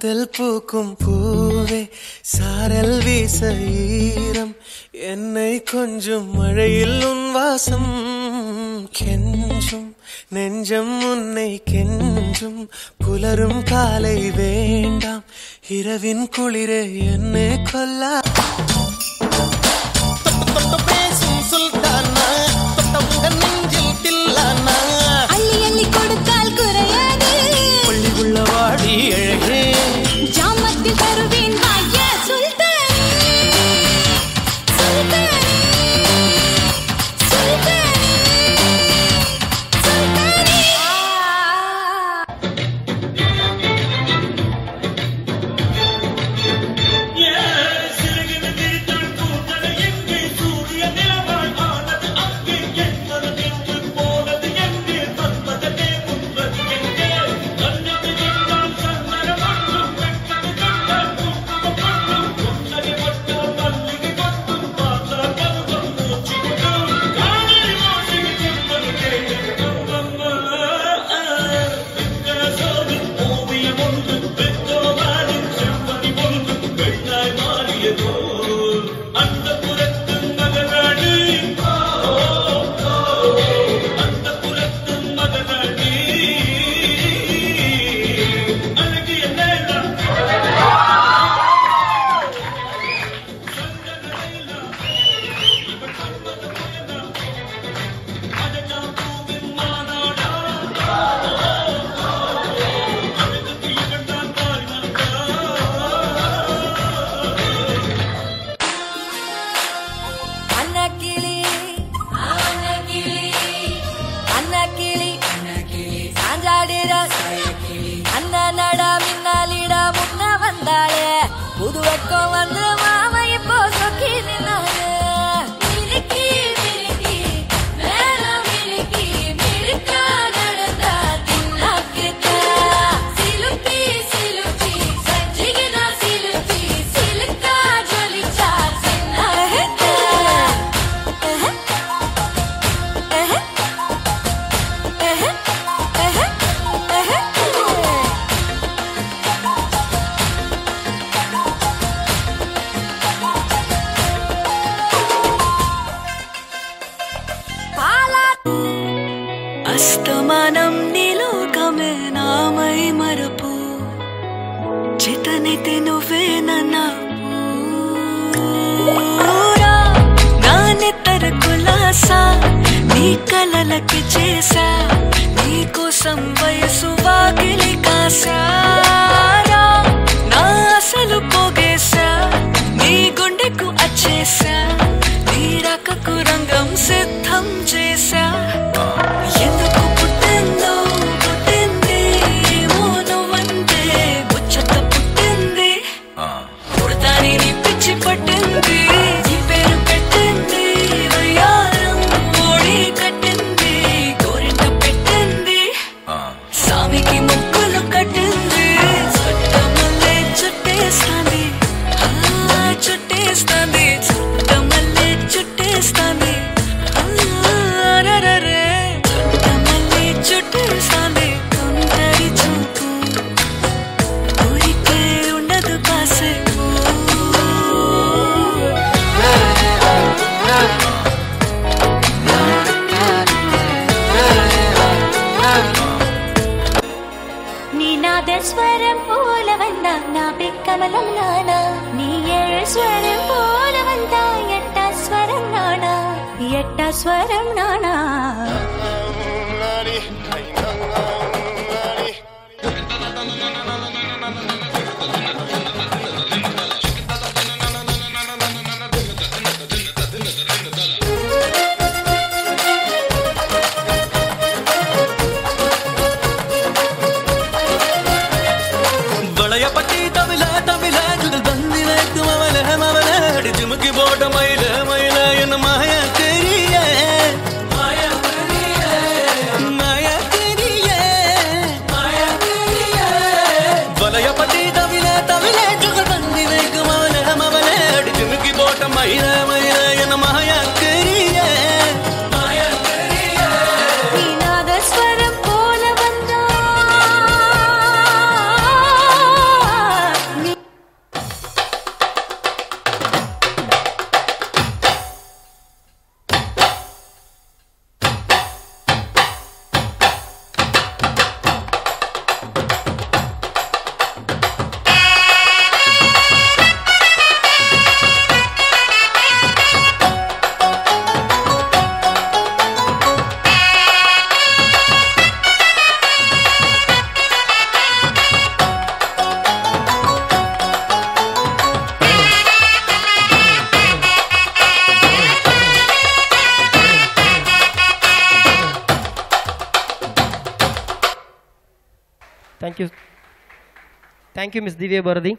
காதல் பூக்கும் பூவே சாரல் வீச ஈரம் என்னை கொஞ்சம் மழையில் உன் வாசம் கெஞ்சும் நெஞ்சம் உன்னை கெஞ்சும் புலரும் காலை வேண்டாம் இரவின் குளிரே என்னை கொல்லா பேசும் சுல்தானா தொட்டவுடன் நெஞ்சில் தில்லானா அள்ளி அள்ளி கொடுத்தால் குறையாது பள்ளி உள்ள வாடி அழகே ஜாமத்தில் தருவேன் வாய சுல்தானி சுல்தானி சுல்தானி சுல்தானி புதுவக்கம் வந்து மாமா இப்போ சொக்கி நின்னாங்க மிருக்கி மிருக்கி மேல மிருக்கி மிருக்கா நடந்தா தின்னாக்கிட்ட சிலுப்பி சிலுப்பி சஞ்சிகனா சிலுப்பி சிலுக்கா ஜொலிச்சா சின்னாகிட்ட అస్తమానం నీలోకమే నామై మరపు చితనితి నువ్వే నన్నా నానెత్తర కులాసా నీ కలలకి చేసా నీ కోసం వయసు వాకిలి కాసారా నా అసలు పోగేసా నీ గుండెకు అచ్చేసా నీ రకకు రంగం సిద్ధం చేసా ఎందుకు పుట్టిందో పుట్టింది మోనవంటే ముచ్చట పుట్టింది పుడతాని నీ పిచ్చి పట్టింది ఈ పేరు పెట్టింది వయ్యారం ఓడి కట్టింది గోరింట పెట్టింది సామికి ముక్కులు కట్టింది చుట్టమల్లే చుట్టేస్తాంది చుట్టేస్తాంది చుట్టమల్లే చుట్టేస్తాంది చుట్టేస్తాంది కొందరి చూపు ఊరికే ఉండదు కాసేపు நீ நாதஸ்வரம் போல வந்தா நான் பெக்கமலம் நானா நீ ஏழு ஸ்வரம் போல வந்தா எட்டா ஸ்வரம் நானா எட்டா ஸ்வரம் நானா பட்டி தமிழ தமிழ ஜுகல் பந்தி வைத்து மவல மவல அடிச்சு முக்கி போட்ட மயில மயில என்ன மாயா தெரிய மாயா தெரிய thank you Miss Divya Bharati.